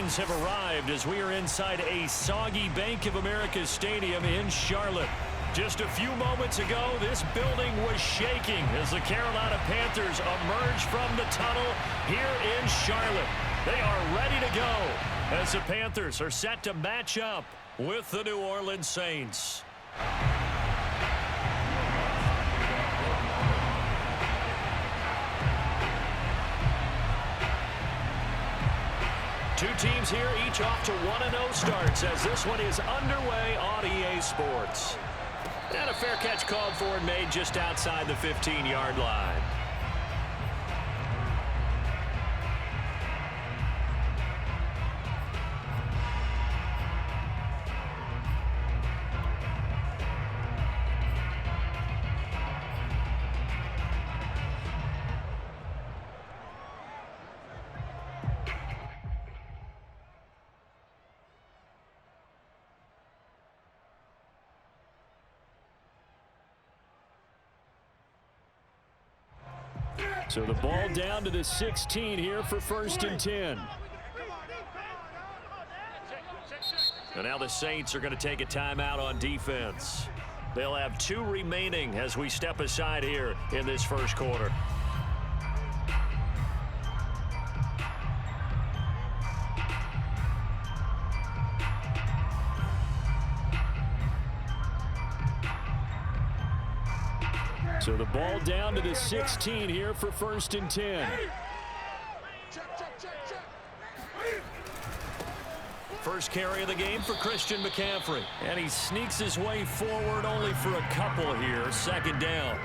fans have arrived as we are inside a soggy Bank of America Stadium in Charlotte. Just a few moments ago, this building was shaking as the Carolina Panthers emerged from the tunnel here in Charlotte. They are ready to go as the Panthers are set to match up with the New Orleans Saints. Two teams here, each off to 1-0 starts as this one is underway on EA Sports. And a fair catch called for and made just outside the 15-yard line. So the ball down to the 16 here for 1st and 10. And now the Saints are going to take a timeout on defense. They'll have 2 remaining as we step aside here in this first quarter. So the ball down to the 16 here for 1st and 10. First carry of the game for Christian McCaffrey. And he sneaks his way forward only for a couple here. 2nd down.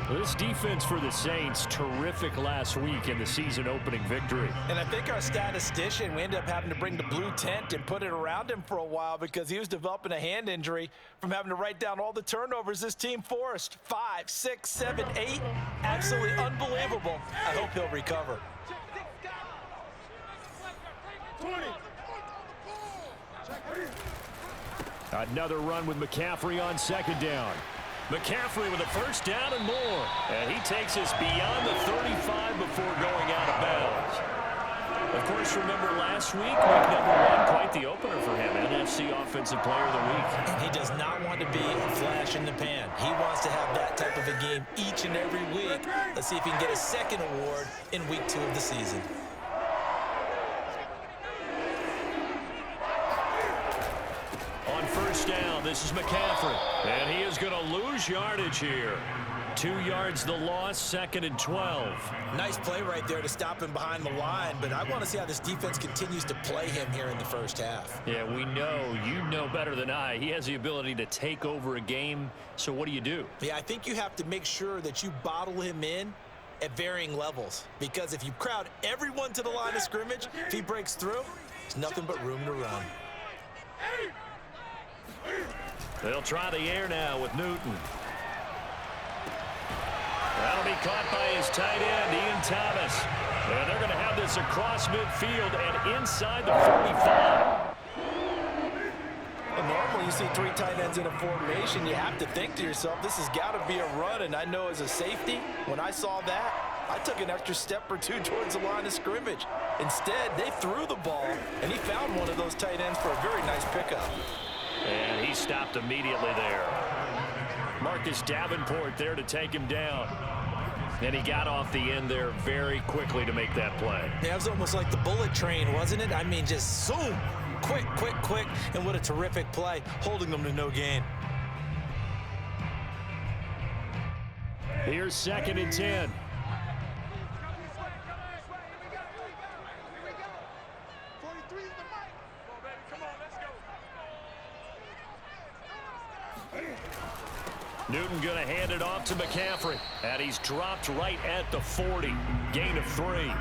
This defense for the Saints, terrific last week in the season-opening victory. And I think our statistician, we ended up having to bring the blue tent and put it around him for a while because he was developing a hand injury from having to write down all the turnovers this team forced. 5, 6, 7, 8. Absolutely unbelievable. I hope he'll recover. 20. Another run with McCaffrey on 2nd down. McCaffrey with a 1st down and more. And he takes us beyond the 35 before going out of bounds. Of course, remember last week number 1, quite the opener for him. NFC Offensive Player of the Week. And he does not want to be a flash in the pan. He wants to have that type of a game each and every week. Let's see if he can get a 2nd award in week 2 of the season. On 1st down, this is McCaffrey. And he is going to lose yardage here. 2 yards the loss, 2nd and 12. Nice play right there to stop him behind the line, but I want to see how this defense continues to play him here in the first half. Yeah, we know, you know better than I. He has the ability to take over a game, so what do? Yeah, I think you have to make sure that you bottle him in at varying levels, because if you crowd everyone to the line of scrimmage, if he breaks through, there's nothing but room to run. They'll try the air now with Newton. That'll be caught by his tight end, Ian Thomas. And they're going to have this across midfield and inside the 45. And normally you see 3 tight ends in a formation, you have to think to yourself, this has got to be a run. And I know as a safety, when I saw that, I took an extra step or 2 towards the line of scrimmage. Instead, they threw the ball, and he found one of those tight ends for a very nice pickup. And he stopped immediately there. Marcus Davenport there to take him down. And he got off the end there very quickly to make that play. Yeah, it was almost like the bullet train, wasn't it? I mean, just zoom. Quick, quick, quick. And what a terrific play, holding them to no gain. Here's 2nd and 10. Newton going to hand it off to McCaffrey. And he's dropped right at the 40. Gain of 3.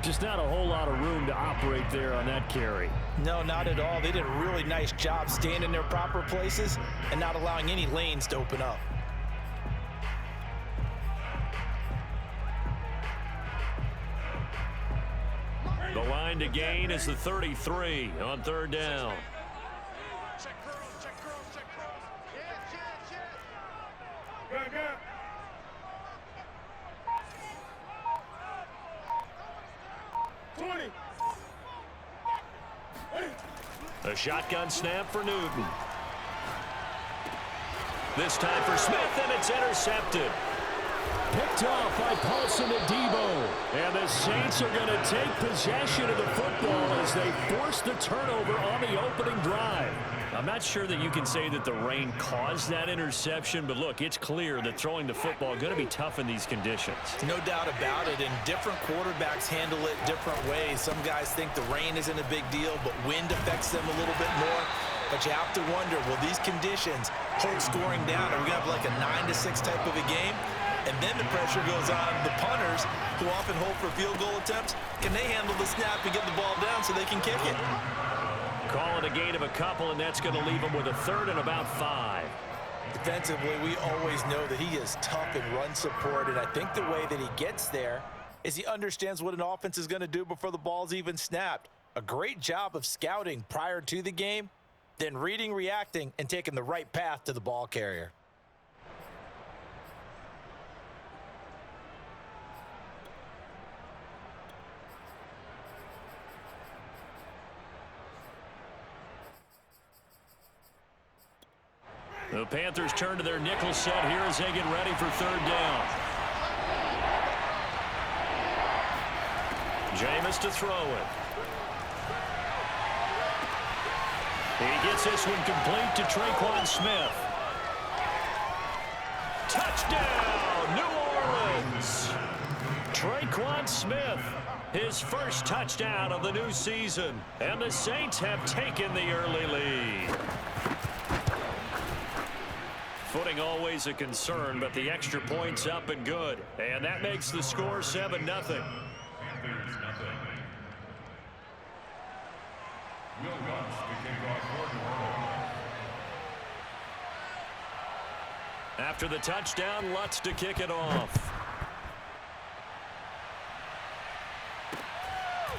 Just not a whole lot of room to operate there on that carry. No, not at all. They did a really nice job staying in their proper places and not allowing any lanes to open up. The line to gain is the 33 on 3rd down. A shotgun snap for Newton. This time for Smith, and it's intercepted. Picked off by Paulson Adebo. And the Saints are going to take possession of the football as they force the turnover on the opening drive. I'm not sure that you can say that the rain caused that interception, but look, it's clear that throwing the football is going to be tough in these conditions. No doubt about it, and different quarterbacks handle it different ways. Some guys think the rain isn't a big deal, but wind affects them a little bit more. But you have to wonder, will these conditions hold scoring down? Are we going to have like a 9-6 type of a game? And then the pressure goes on the punters, who often hold for field goal attempts. Can they handle the snap and get the ball down so they can kick it? Call it a gain of a couple, and that's going to leave them with a third and about 5. Defensively, we always know that he is tough in run support, and I think the way that he gets there is he understands what an offense is going to do before the ball's even snapped. A great job of scouting prior to the game, then reading, reacting, and taking the right path to the ball carrier. The Panthers turn to their nickel set here as they get ready for third down. Jameis to throw it. He gets this one complete to Tre'Quan Smith. Touchdown, New Orleans! Tre'Quan Smith, his first touchdown of the new season. And the Saints have taken the early lead. Footing always a concern, but the extra point's up and good. And that makes the score 7-0. After the touchdown, Lutz to kick it off.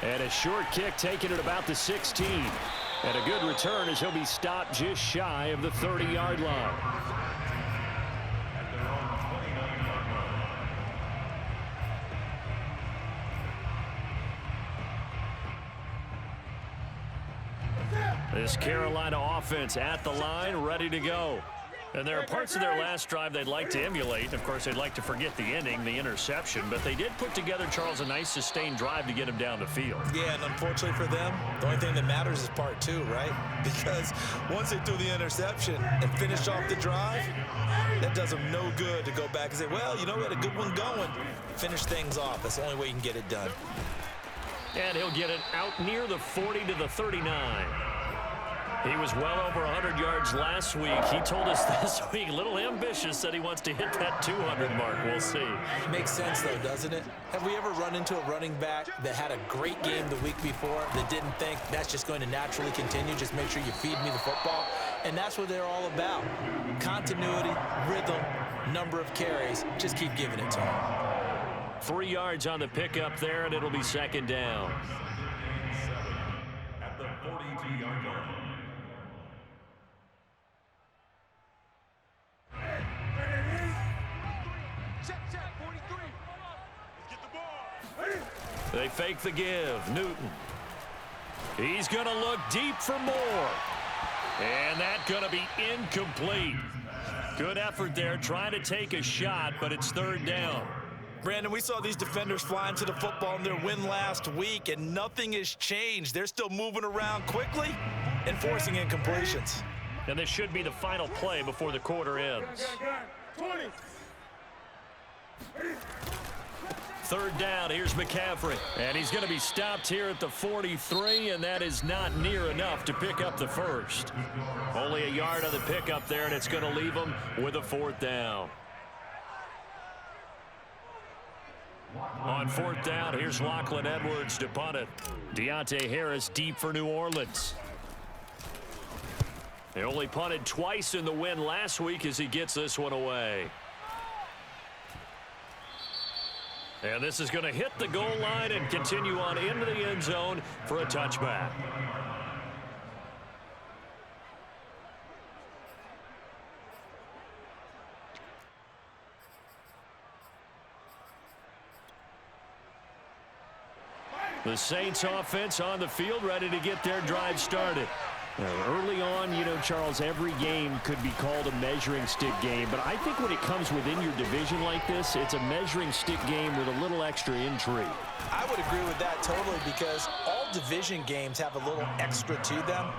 And a short kick taken at about the 16. And a good return as he'll be stopped just shy of the 30-yard line. This Carolina offense at the line, ready to go. And there are parts of their last drive they'd like to emulate. Of course, they'd like to forget the ending, the interception. But they did put together, Charles, a nice sustained drive to get him down the field. Yeah, and unfortunately for them, the only thing that matters is part 2, right? Because once they threw the interception and finished off the drive, that does them no good to go back and say, well, you know, we had a good one going. Finish things off. That's the only way you can get it done. And he'll get it out near the 40 to the 39. He was well over 100 yards last week. He told us this week, a little ambitious, that he wants to hit that 200 mark. We'll see. Makes sense, though, doesn't it? Have we ever run into a running back that had a great game the week before that didn't think that's just going to naturally continue? Just make sure you feed me the football. And that's what they're all about. Continuity, rhythm, number of carries. Just keep giving it to him. 3 yards on the pickup there, and it'll be second down. At the 42-yard line. They fake the give. Newton. He's going to look deep for more. And that's going to be incomplete. Good effort there trying to take a shot, but it's third down. Brandon, we saw these defenders flying to the football in their win last week, and nothing has changed. They're still moving around quickly and forcing incompletions. And this should be the final play before the quarter ends. 20. Third down, here's McCaffrey. And he's going to be stopped here at the 43, and that is not near enough to pick up the first. Only a yard on the pickup there, and it's going to leave him with a fourth down. On fourth down, here's Lachlan Edwards to punt it. Deontay Harris deep for New Orleans. They only punted twice in the win last week as he gets this one away. And this is going to hit the goal line and continue on into the end zone for a touchback. The Saints offense on the field ready to get their drive started. Early on, Charles, every game could be called a measuring stick game. But I think when it comes within your division like this, it's a measuring stick game with a little extra intrigue. I would agree with that totally because all division games have a little extra to them.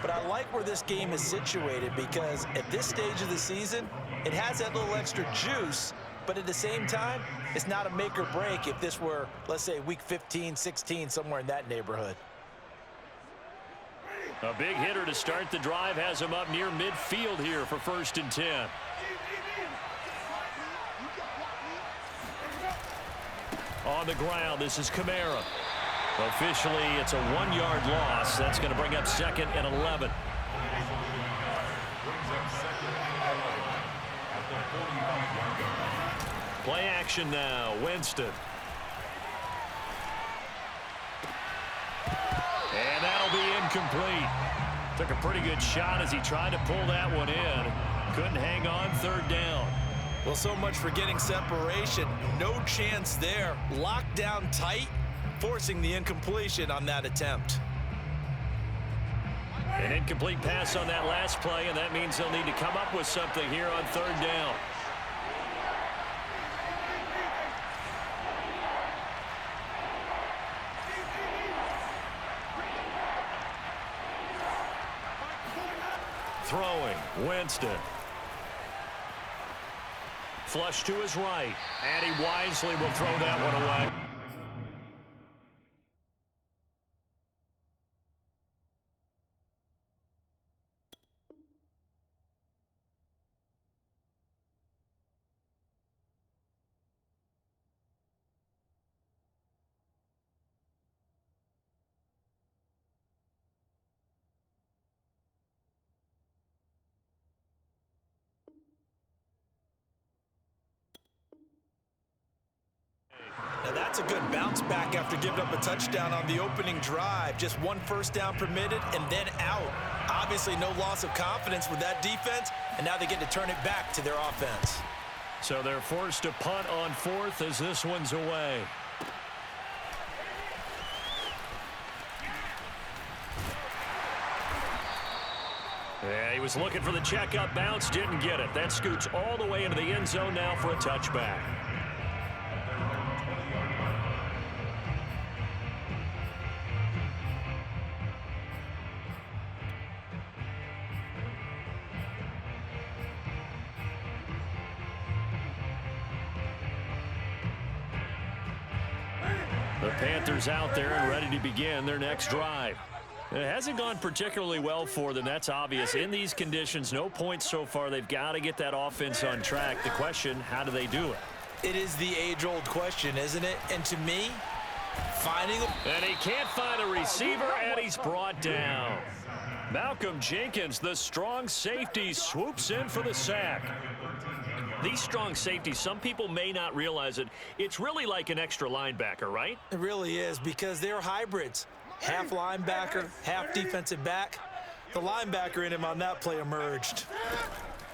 But I like where this game is situated because at this stage of the season, it has that little extra juice. But at the same time, it's not a make or break if this were, let's say, week 15, 16, somewhere in that neighborhood. A big hitter to start the drive has him up near midfield here for 1st and 10. On the ground, this is Kamara. Officially, it's a 1-yard loss. That's going to bring up 2nd and 11. Play action now, Winston. And that'll be incomplete. Took a pretty good shot as he tried to pull that one in. Couldn't hang on, 3rd down. Well, so much for getting separation. No chance there. Locked down tight, forcing the incompletion on that attempt. An incomplete pass on that last play, and that means they'll need to come up with something here on 3rd down. Throwing, Winston. Flush to his right, and he wisely will throw that one away. Now that's a good bounce back after giving up a touchdown on the opening drive. Just 1 first down permitted and then out. Obviously no loss of confidence with that defense, and now they get to turn it back to their offense. So they're forced to punt on 4th as this one's away. Yeah, he was looking for the checkup bounce, didn't get it. That scoots all the way into the end zone now for a touchback. The Panthers out there and ready to begin their next drive. It hasn't gone particularly well for them, that's obvious. In these conditions, no points so far. They've got to get that offense on track. The question, how do they do it? It is the age-old question, isn't it? And to me, finding a... And he can't find a receiver, and he's brought down. Malcolm Jenkins, the strong safety, swoops in for the sack. These strong safeties, some people may not realize it. It's really like an extra linebacker, right? It really is because they're hybrids. Half linebacker, half defensive back. The linebacker in him on that play emerged.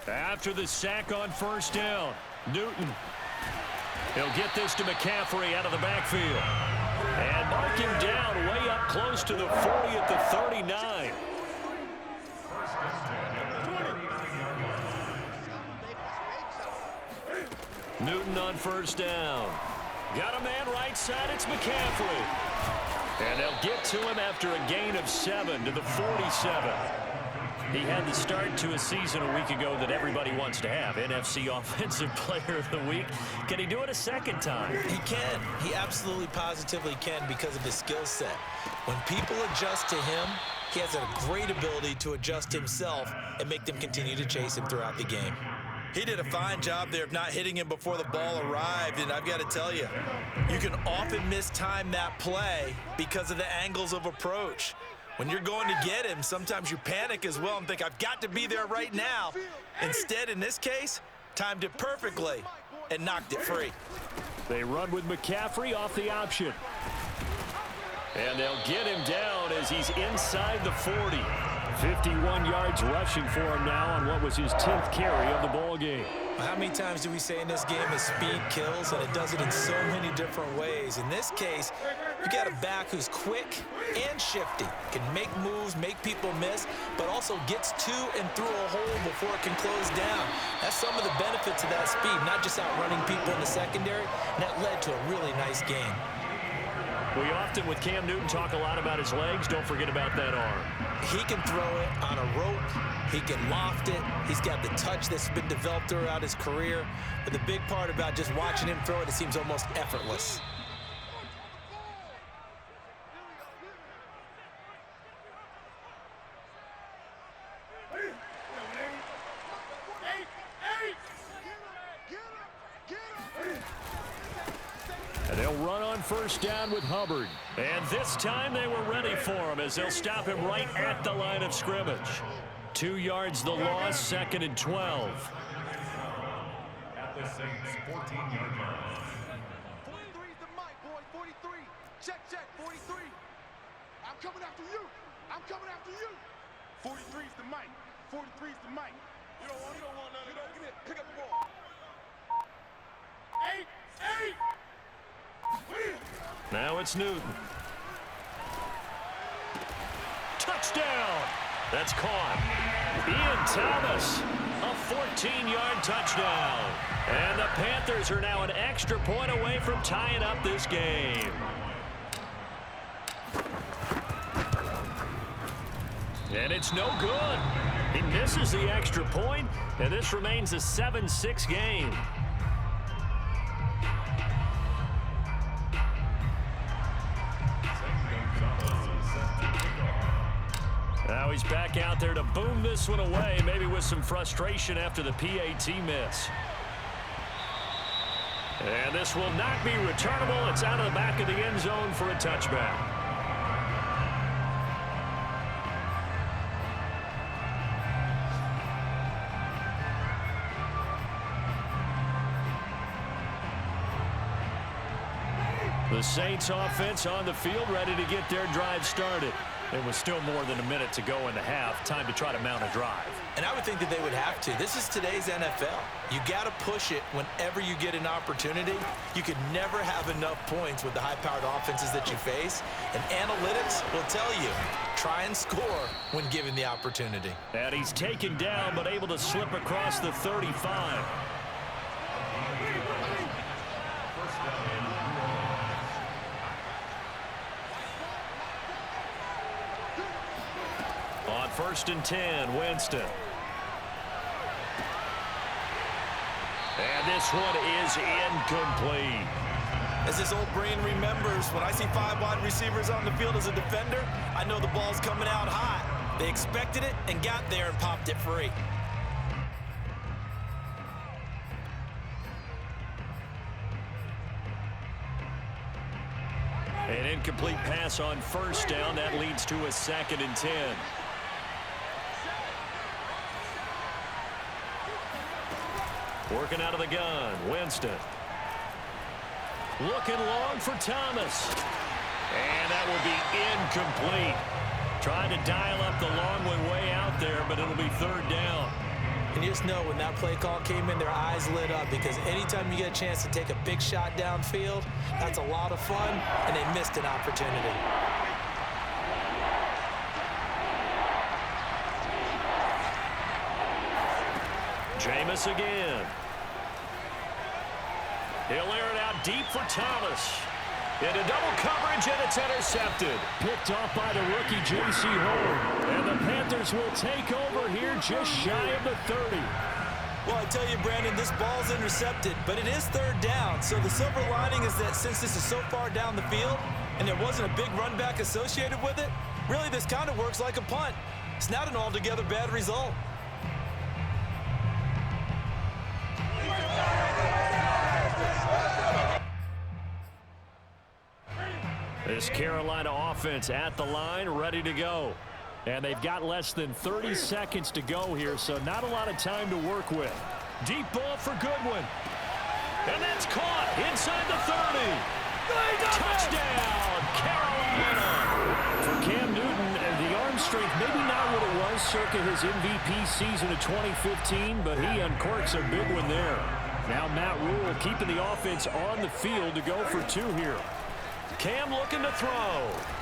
After the sack on 1st down, Newton. He'll get this to McCaffrey out of the backfield. And mark him down way up close to the 40 at the 39. Newton on 1st down. Got a man right side, it's McCaffrey. And they'll get to him after a gain of 7 to the 47. He had the start to a season a week ago that everybody wants to have. NFC Offensive Player of the Week. Can he do it a second time? He can. He absolutely positively can because of his skill set. When people adjust to him, he has a great ability to adjust himself and make them continue to chase him throughout the game. He did a fine job there of not hitting him before the ball arrived, and I've got to tell you, you can often mistime that play because of the angles of approach. When you're going to get him, sometimes you panic as well and think, I've got to be there right now. Instead, in this case, timed it perfectly and knocked it free. They run with McCaffrey off the option. And they'll get him down as he's inside the 40. 51 yards rushing for him now on what was his 10th carry of the ball game. How many times do we say in this game that speed kills, and it does it in so many different ways? In this case, You got a back who's quick and shifty, can make moves, make people miss, but also gets to and through a hole before it can close down. That's some of the benefits of that speed, not just outrunning people in the secondary, and that led to a really nice game. We often, with Cam Newton, talk a lot about his legs. Don't forget about that arm. He can throw it on a rope. He can loft it. He's got the touch that's been developed throughout his career. But the big part about just watching him throw it, it seems almost effortless. And they'll run on first down with Hubbard. And this time they were ready for him as they'll stop him right at the line of scrimmage. 2 yards the loss, 2nd and 12. At the Saints' 14-yard line. 43 is the mic, boy. 43. Check, 43. I'm coming after you. I'm coming after you. 43 is the mic. 43 is the mic. You don't want none of that. Get in. Pick up the ball. 8. Now it's Newton. Touchdown! That's caught. Ian Thomas, a 14-yard touchdown. And the Panthers are now an extra point away from tying up this game. And it's no good. He misses the extra point, and this remains a 7-6 game. Now he's back out there to boom this one away, maybe with some frustration after the PAT miss. And this will not be returnable. It's out of the back of the end zone for a touchback. The Saints offense on the field, ready to get their drive started. It was still more than a minute to go in the half. Time to try to mount a drive. And I would think that they would have to. This is today's NFL. You got to push it whenever you get an opportunity. You could never have enough points with the high-powered offenses that you face. And analytics will tell you, try and score when given the opportunity. And he's taken down, but able to slip across the 35. On 1st and 10, Winston. And this one is incomplete. As his old brain remembers, when I see 5 wide receivers on the field as a defender, I know the ball's coming out hot. They expected it and got there and popped it free. An incomplete pass on 1st down. That leads to a 2nd and 10. Working out of the gun, Winston. Looking long for Thomas. And that will be incomplete. Trying to dial up the long one way out there, but it'll be 3rd down. And you just know when that play call came in, their eyes lit up, because anytime you get a chance to take a big shot downfield, that's a lot of fun, and they missed an opportunity. Jameis again. He'll air it out deep for Thomas. Into double coverage, and it's intercepted. Picked off by the rookie J.C. Horn. And the Panthers will take over here just shy of the 30. Well, I tell you, Brandon, this ball's intercepted, but it is 3rd down. So the silver lining is that since this is so far down the field and there wasn't a big run back associated with it, really this kind of works like a punt. It's not an altogether bad result. This Carolina offense at the line, ready to go. And they've got less than 30 seconds to go here, so not a lot of time to work with. Deep ball for Goodwin. And that's caught inside the 30. Touchdown, Carolina. For Cam Newton, the arm strength, maybe not what it was circa his MVP season of 2015, but he uncorks a big one there. Now Matt Rule keeping the offense on the field to go for 2 here. Cam looking to throw.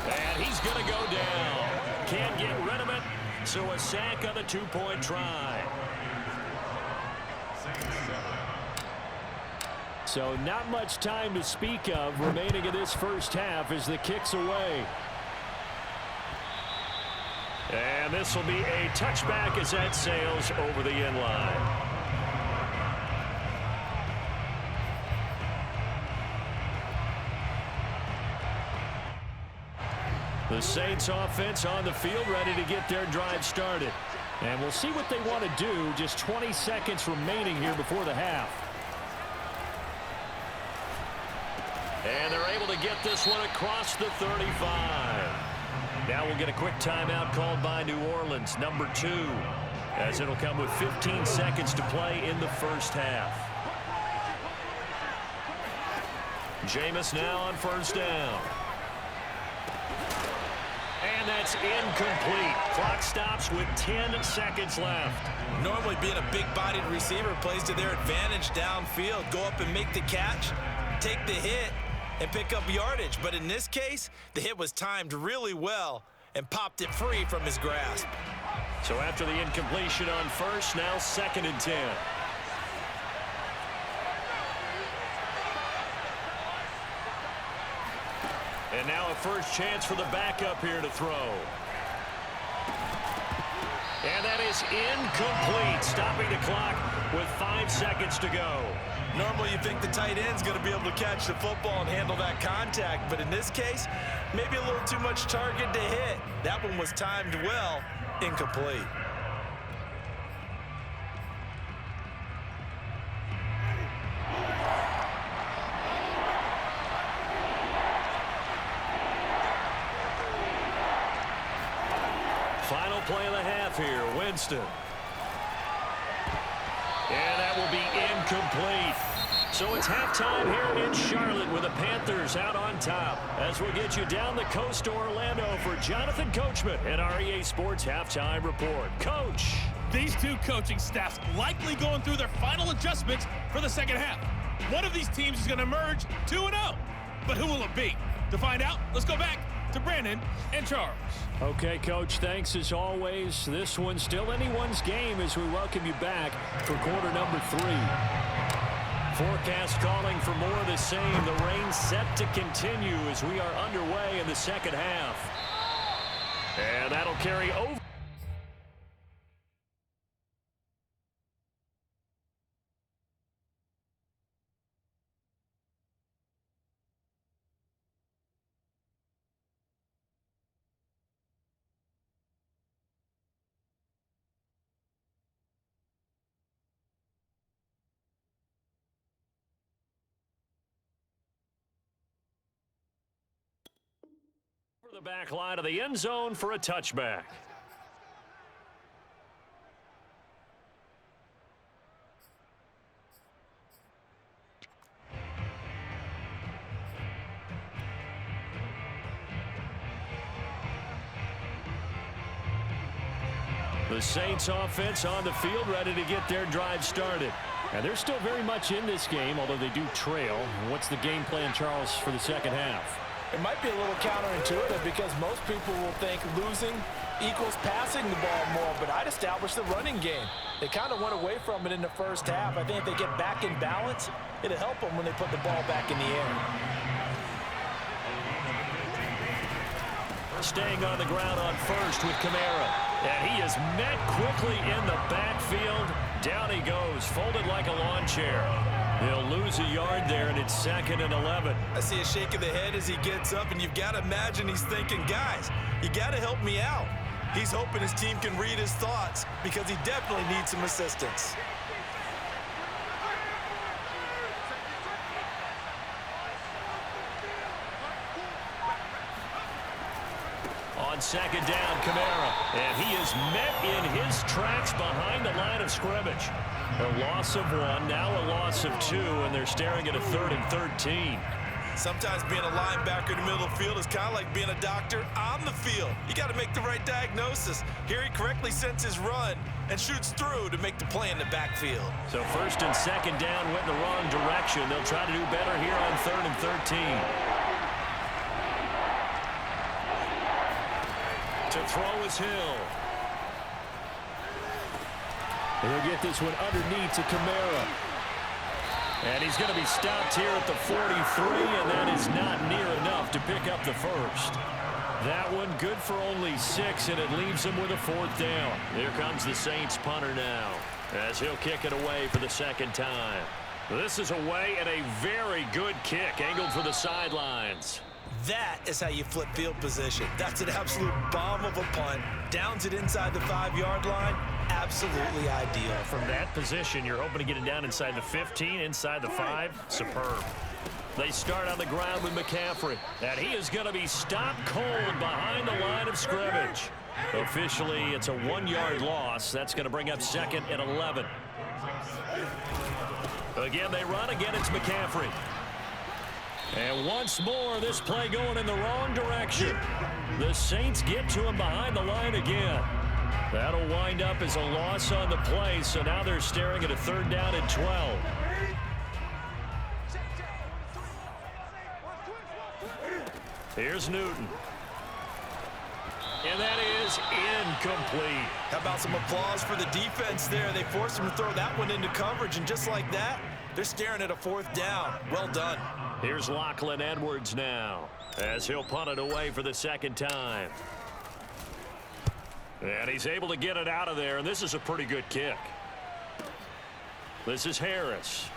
And he's going to go down. Can't get rid of it. So a sack on the two-point try. So not much time to speak of remaining in this first half as the kick's away. And this will be a touchback as that sails over the end line. The Saints offense on the field ready to get their drive started. And we'll see what they want to do. Just 20 seconds remaining here before the half. And they're able to get this one across the 35. Now we'll get a quick timeout called by New Orleans, number 2, as it'll come with 15 seconds to play in the first half. Jameis now on first down. And that's incomplete. Clock stops with 10 seconds left. Normally being a big-bodied receiver plays to their advantage downfield. Go up and make the catch, take the hit, and pick up yardage. But in this case, the hit was timed really well and popped it free from his grasp. So after the incompletion on first, now 2nd and 10. And now a first chance for the backup here to throw. And that is incomplete, stopping the clock with 5 seconds to go. Normally you think the tight end's going to be able to catch the football and handle that contact, but in this case, maybe a little too much target to hit. That one was timed well, incomplete. Final play of the half here, Winston. And that will be incomplete. So it's halftime here in Charlotte with the Panthers out on top. As we'll get you down the coast to Orlando for Jonathan Coachman and our EA Sports Halftime Report. Coach. These two coaching staffs likely going through their final adjustments for the second half. One of these teams is going to emerge 2-0. But who will it be? To find out, let's go back to Brandon and Charles. Okay, Coach, thanks as always. This one's still anyone's game as we welcome you back for quarter number 3. Forecast calling for more of the same. The rain set to continue as we are underway in the second half. And that'll carry over. The back line of the end zone for a touchback. The Saints offense on the field ready to get their drive started. And they're still very much in this game, although they do trail. What's the game plan, Charles, for the second half? It might be a little counterintuitive because most people will think losing equals passing the ball more, but I'd establish the running game. They kind of went away from it in the first half. I think if they get back in balance, it'll help them when they put the ball back in the air. Staying on the ground on first with Kamara. And he is met quickly in the backfield. Down he goes, folded like a lawn chair. He'll lose a yard there, and it's 2nd and 11. I see a shake of the head as he gets up, and you've got to imagine he's thinking, guys, you got to help me out. He's hoping his team can read his thoughts because he definitely needs some assistance. On 2nd down, Kamara. And he is met in his tracks behind the line of scrimmage. A loss of 1, now a loss of 2, and they're staring at a 3rd and 13. Sometimes being a linebacker in the middle of the field is kind of like being a doctor on the field. You got to make the right diagnosis. Here he correctly senses run and shoots through to make the play in the backfield. So 1st and 2nd down went in the wrong direction. They'll try to do better here on 3rd and 13. To throw is Hill. He'll get this one underneath to Kamara. And he's going to be stopped here at the 43, and that is not near enough to pick up the first. That one good for only 6, and it leaves him with a 4th down. Here comes the Saints punter now, as he'll kick it away for the 2nd time. This is away and a very good kick, angled for the sidelines. That is how you flip field position. That's an absolute bomb of a punt. Downs it inside the 5-yard line. Absolutely ideal. From that position, you're hoping to get it down inside the 15, inside the 5. Superb. They start on the ground with McCaffrey, and he is going to be stopped cold behind the line of scrimmage. Officially, it's a 1-yard loss. That's going to bring up 2nd and 11. Again, they run. Again, it's McCaffrey. And once more, this play going in the wrong direction. The Saints get to him behind the line again. That'll wind up as a loss on the play, so now they're staring at a 3rd down and 12. Here's Newton. And that is incomplete. How about some applause for the defense there? They forced him to throw that one into coverage, and just like that, they're staring at a 4th down. Well done. Here's Lachlan Edwards now, as he'll punt it away for the 2nd time. And he's able to get it out of there, and this is a pretty good kick. This is Harris.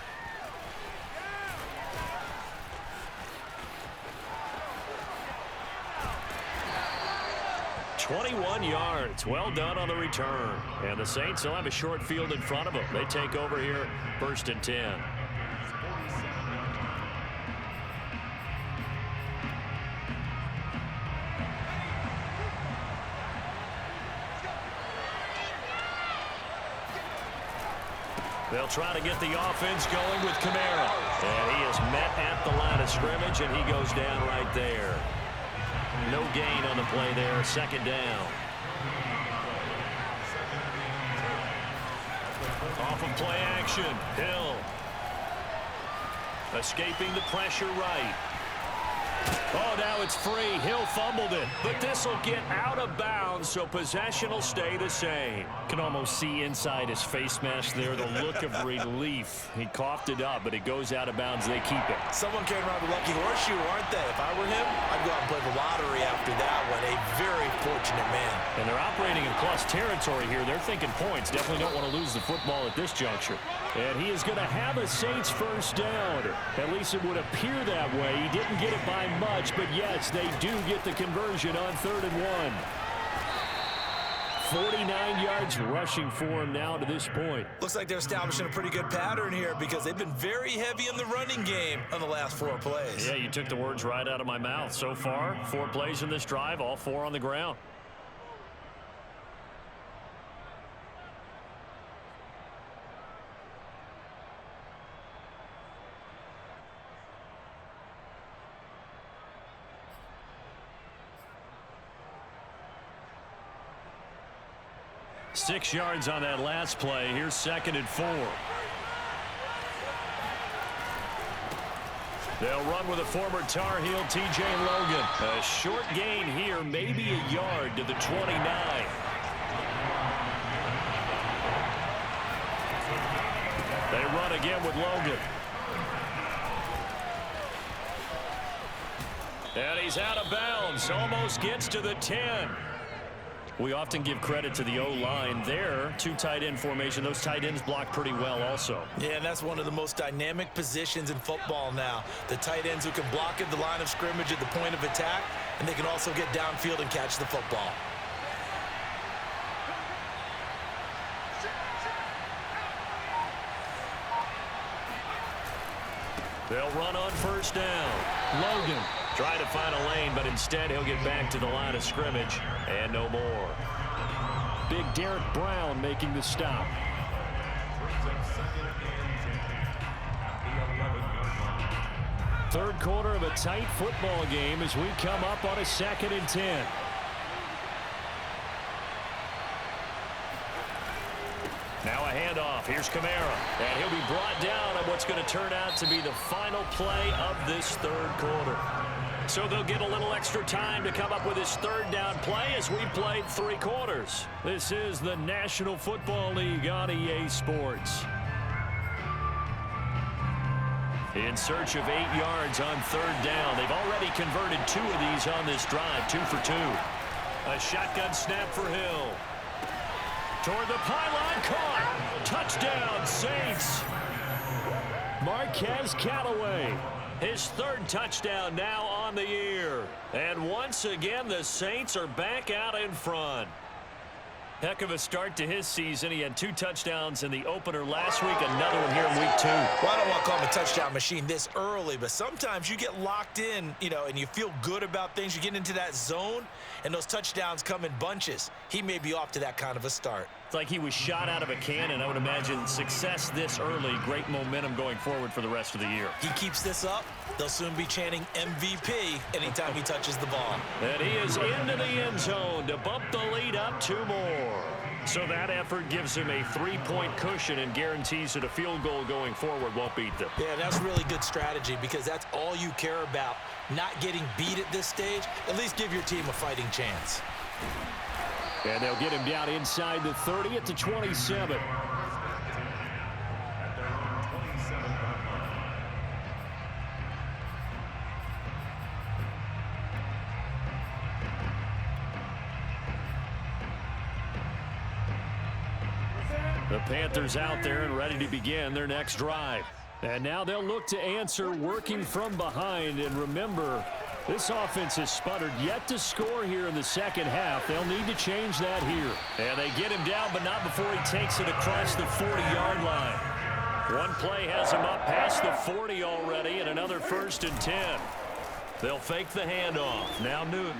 "21 yards. Well done on the return. And the Saints will have a short field in front of them. They take over here, 1st and 10. They'll try to get the offense going with Kamara. And he is met at the line of scrimmage, and he goes down right there. No gain on the play there. 2nd down. Off of play action. Hill. Escaping the pressure right. Oh, now it's free. Hill fumbled it. But this will get out of bounds, so possession will stay the same. Can almost see inside his face mask there the look of relief. He coughed it up, but it goes out of bounds. They keep it. Someone came around the lucky horseshoe, aren't they? If I were him, I'd go out and play the lottery after that one. A very fortunate man. And they're operating in plus territory here. They're thinking points. Definitely don't want to lose the football at this juncture. And he is going to have a Saints 1st down. At least it would appear that way. He didn't get it by much, but yes, they do get the conversion on 3rd and 1. 49 yards rushing for him now to this point. Looks like they're establishing a pretty good pattern here because they've been very heavy in the running game on the last 4 plays. Yeah, you took the words right out of my mouth. So far, 4 plays in this drive, all 4 on the ground. Six yards on that last play. Here's 2nd and 4. They'll run with a former Tar Heel, T.J. Logan. A short gain here, maybe a yard to the 29. They run again with Logan. And he's out of bounds. Almost gets to the 10. We often give credit to the O-line there. 2 tight end formation. Those tight ends block pretty well also. Yeah, and that's one of the most dynamic positions in football now. The tight ends who can block at the line of scrimmage at the point of attack, and they can also get downfield and catch the football. They'll run on 1st down. Logan trying to find a lane, but instead he'll get back to the line of scrimmage and no more. Big Derek Brown making the stop. Third quarter of a tight football game as we come up on a 2nd and 10. Now a handoff. Here's Kamara, and he'll be brought down on what's going to turn out to be the final play of this third quarter. So they'll get a little extra time to come up with his third down play as we played 3 quarters. This is the National Football League on EA Sports. In search of 8 yards on third down. They've already converted 2 of these on this drive, 2 for 2. A shotgun snap for Hill. Toward the pylon, caught. Touchdown, Saints. Marquez Callaway. His 3rd touchdown now on the year. And once again, the Saints are back out in front. Heck of a start to his season. He had 2 touchdowns in the opener last week, another one here in week 2. Well, I don't want to call him a touchdown machine this early, but sometimes you get locked in, and you feel good about things. You get into that zone, and those touchdowns come in bunches. He may be off to that kind of a start. It's like he was shot out of a cannon. I would imagine success this early, great momentum going forward for the rest of the year. He keeps this up, they'll soon be chanting MVP anytime he touches the ball. And he is into the end zone to bump the lead up 2 more. So that effort gives him a 3-point cushion and guarantees that a field goal going forward won't beat them. Yeah, that's really good strategy because that's all you care about, not getting beat at this stage. At least give your team a fighting chance. And they'll get him down inside the 30 at the 27. The Panthers out there and ready to begin their next drive. And now they'll look to answer working from behind. And remember, this offense has sputtered yet to score here in the second half. They'll need to change that here. And they get him down, but not before he takes it across the 40-yard line. One play has him up past the 40 already, and another 1st and 10. They'll fake the handoff. Now Newton.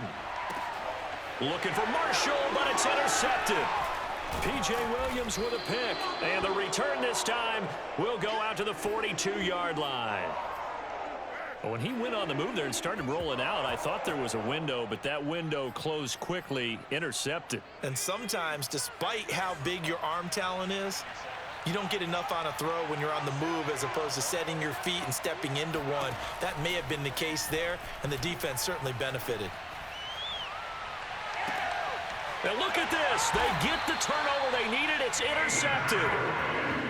Looking for Marshall, but it's intercepted. P.J. Williams with a pick. And the return this time will go out to the 42-yard line. When he went on the move there and started rolling out, I thought there was a window, but that window closed quickly, intercepted. And sometimes, despite how big your arm talent is, you don't get enough on a throw when you're on the move as opposed to setting your feet and stepping into one. That may have been the case there, and the defense certainly benefited. And look at this. They get the turnover they needed. It's intercepted.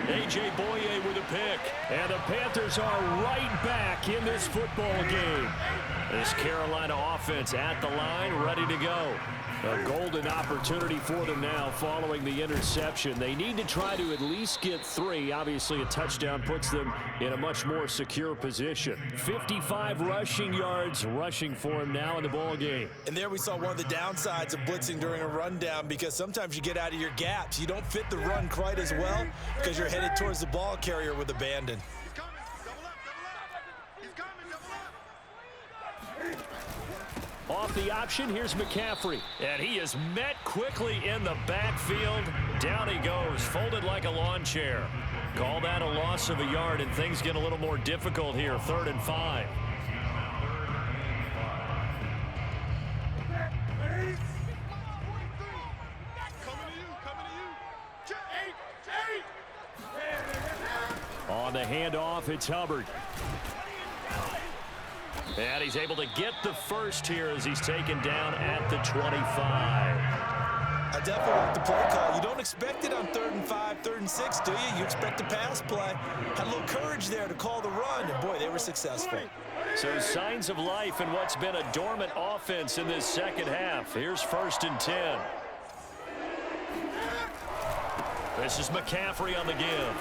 A.J. Boye with a pick. And the Panthers are right back in this football game. This Carolina offense at the line, ready to go. A golden opportunity for them now following the interception. They need to try to at least get 3. Obviously, a touchdown puts them in a much more secure position. 55 rushing yards rushing for him now in the ball game. And there we saw one of the downsides of blitzing during a rundown because sometimes you get out of your gaps. You don't fit the run quite as well because you're headed towards the ball carrier with abandon. He's coming. Double up. He's coming. Double up. Off the option, here's McCaffrey. And he is met quickly in the backfield. Down he goes, folded like a lawn chair. Call that a loss of a yard, and things get a little more difficult here. 3rd and 5. On the handoff, it's Hubbard. And he's able to get the first here as he's taken down at the 25. I definitely like the play call. You don't expect it on 3rd and 5, 3rd and 6, do you? You expect a pass play. Had a little courage there to call the run, and boy, they were successful. So signs of life in what's been a dormant offense in this second half. Here's 1st and 10. This is McCaffrey on the give.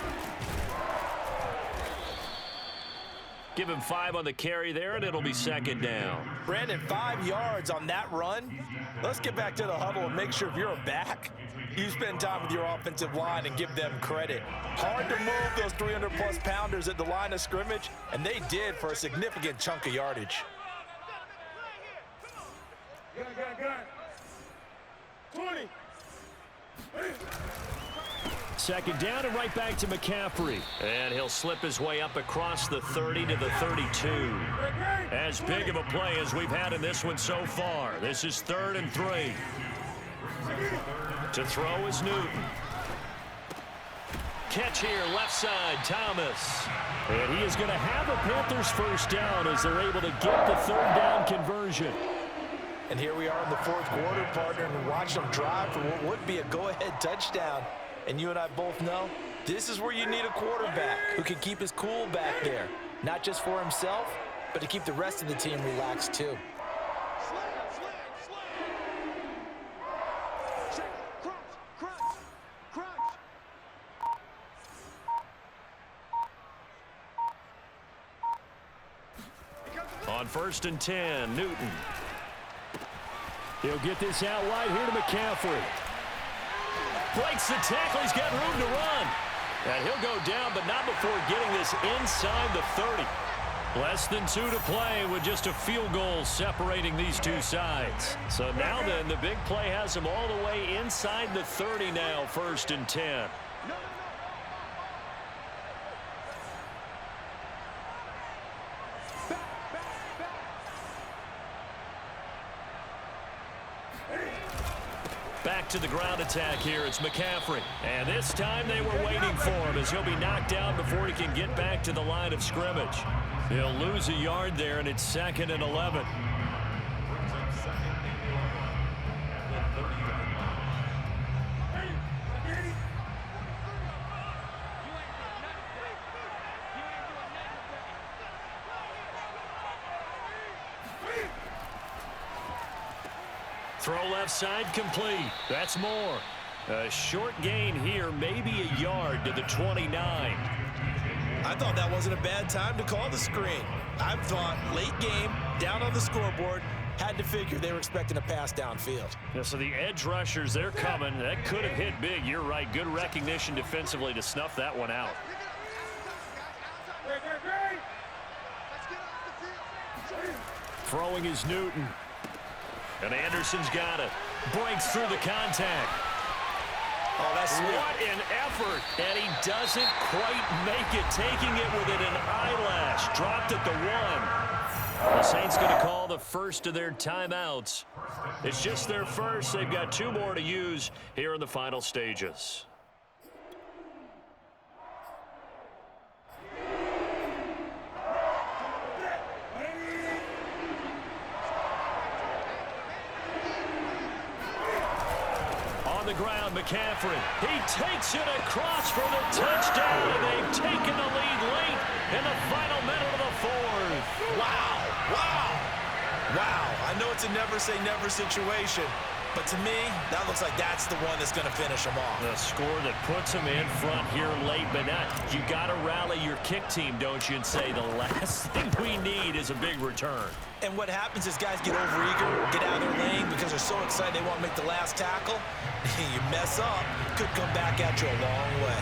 Give him 5 on the carry there, and it'll be 2nd down. Brandon, 5 yards on that run. Let's get back to the huddle and make sure if you're a back, you spend time with your offensive line and give them credit. Hard to move those 300-plus pounders at the line of scrimmage, and they did for a significant chunk of yardage. Gun. 20. 2nd down and right back to McCaffrey. And he'll slip his way up across the 30 to the 32. As big of a play as we've had in this one so far. This is 3rd and 3. To throw is Newton. catch here, left side, Thomas. And he is going to have a Panthers first down as they're able to get the third down conversion. And here we are in the fourth quarter, partner, and watch them drive for what would be a go-ahead touchdown. And you and I both know this is where you need a quarterback who can keep his cool back there, not just for himself, but to keep the rest of the team relaxed too. On 1st and 10, Newton. He'll get this out wide here to McCaffrey. Breaks the tackle. He's got room to run. And he'll go down, but not before getting this inside the 30. Less than 2 to play with just a field goal separating these two sides. So now then, the big play has him all the way inside the 30 now, 1st and 10. Back to the ground attack here. It's McCaffrey. And this time they were waiting for him as he'll be knocked down before he can get back to the line of scrimmage. He'll lose a yard there, and it's 2nd and 11. Throw left side complete. That's more. A short gain here, maybe a yard to the 29. I thought that wasn't a bad time to call the screen. I thought late game, down on the scoreboard, had to figure they were expecting a pass downfield. Yeah, so the edge rushers, they're coming. That could have hit big. You're right. Good recognition defensively to snuff that one out. Throwing is Newton. And Anderson's got it. Breaks through the contact. Oh, that's sweet. What an effort. And he doesn't quite make it. Taking it within an eyelash. Dropped at the 1. The Saints going to call the first of their timeouts. It's just their first. They've got 2 more to use here in the final stages. The ground, McCaffrey. He takes it across for the touchdown, and they've taken the lead late in the final minute of the 4th. Wow, wow, wow. I know it's a never say never situation, but to me, that looks like that's the one that's going to finish them off. The score that puts them in front here late, but not. You got to rally your kick team, don't you, and say the last thing we need is a big return. And what happens is guys get overeager, get out of their lane because they're so excited they want to make the last tackle. You mess up, could come back at you a long way.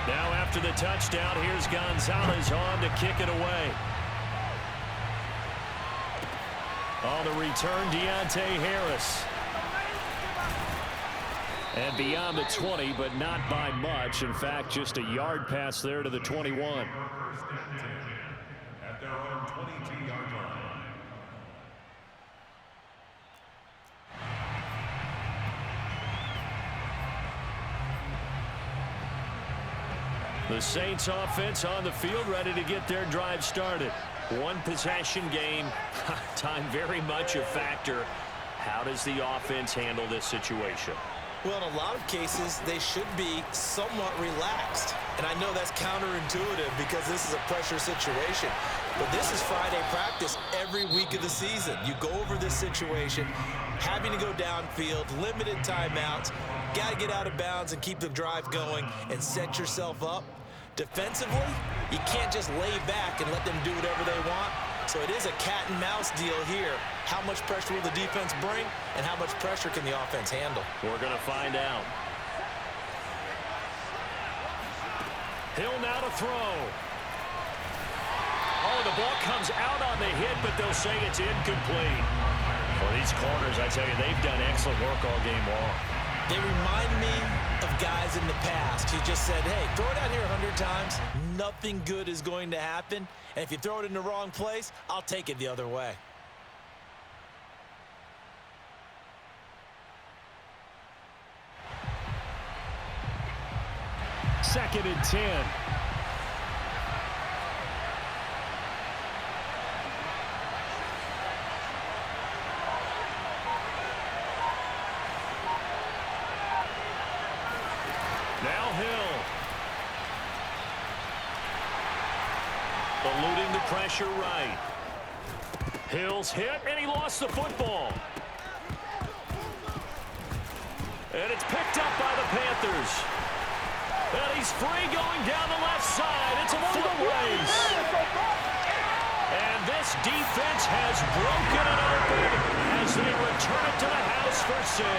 Now after the touchdown, here's Gonzalez on to kick it away. On the return, Deontay Harris. And beyond the 20, but not by much. In fact, just a yard pass there to the 21. At their own 22-yard line. The Saints offense on the field, ready to get their drive started. One possession game, time very much a factor. How does the offense handle this situation? Well, in a lot of cases, they should be somewhat relaxed. And I know that's counterintuitive because this is a pressure situation. But this is Friday practice every week of the season. You go over this situation, having to go downfield, limited timeouts, got to get out of bounds and keep the drive going and set yourself up. Defensively, you can't just lay back and let them do whatever they want. So it is a cat and mouse deal here. How much pressure will the defense bring, and how much pressure can the offense handle? We're going to find out. Hill now to throw. Oh, the ball comes out on the hit, but they'll say it's incomplete. Well, these corners, I tell you, they've done excellent work all game long. They remind me of guys in the past who just said, hey, throw it out here 100 times. Nothing good is going to happen. And if you throw it in the wrong place, I'll take it the other way. 2nd and 10. Now Hill. Eluding the pressure right. Hill's hit, and he lost the football. And it's picked up by the Panthers. And he's free going down the left side. It's a foot race. And this defense has broken it open as they return it to the house for 6.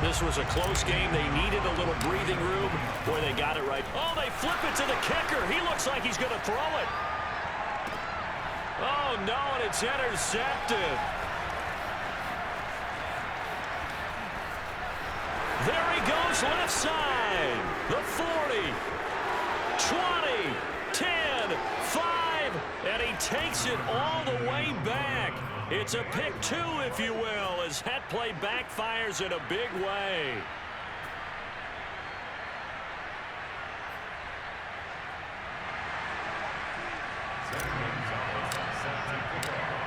This was a close game. They needed a little breathing room. Boy, they got it right. Oh, they flip it to the kicker. He looks like he's going to throw it. Oh, no, and it's intercepted. There he goes, left side. The 40, 20, 10, 5, and he takes it all the way back. It's a pick 2, if you will, as that play backfires in a big way.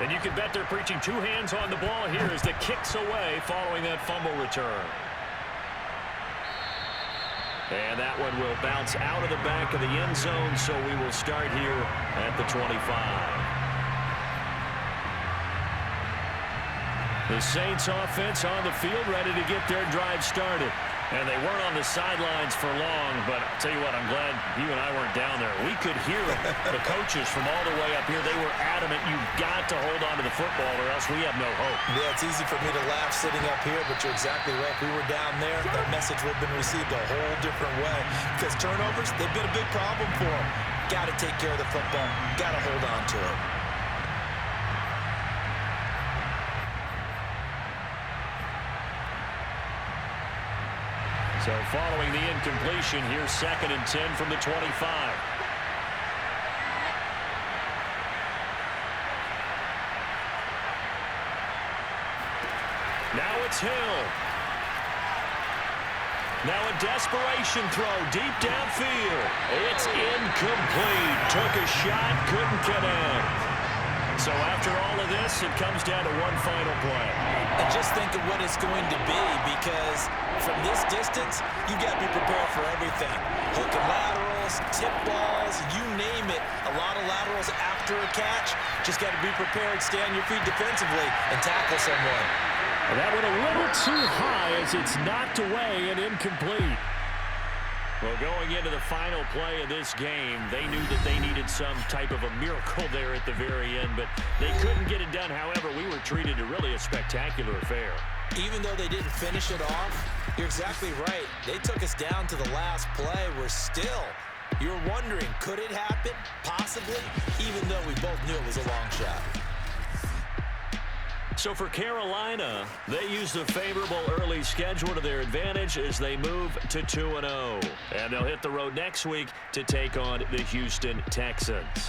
And you can bet they're preaching 2 hands on the ball here as the kick's away following that fumble return. And that one will bounce out of the back of the end zone, so we will start here at the 25. The Saints offense on the field, ready to get their drive started. And they weren't on the sidelines for long, but I'll tell you what, I'm glad you and I weren't down there. We could hear the coaches from all the way up here. They were adamant, you've got to hold on to the football or else we have no hope. Yeah, it's easy for me to laugh sitting up here, but you're exactly right. If we were down there, that message would have been received a whole different way. Because turnovers, they've been a big problem for them. Got to take care of the football. Got to hold on to it. So following the incompletion, here's 2nd and 10 from the 25. Now it's Hill. Now a desperation throw deep downfield. It's incomplete. Took a shot, couldn't connect. So after all of this, it comes down to one final play. And just think of what it's going to be, because from this distance, you've got to be prepared for everything. Hook and laterals, tip balls, you name it. A lot of laterals after a catch. Just got to be prepared, stay on your feet defensively, and tackle someone. And that went a little too high as it's knocked away and incomplete. Well, going into the final play of this game, they knew that they needed some type of a miracle there at the very end, but they couldn't get it done. However, we were treated to really a spectacular affair. Even though they didn't finish it off, you're exactly right. They took us down to the last play. You're wondering, could it happen? Possibly, even though we both knew it was a long shot. So for Carolina, they used a favorable early schedule to their advantage as they move to 2-0. And they'll hit the road next week to take on the Houston Texans.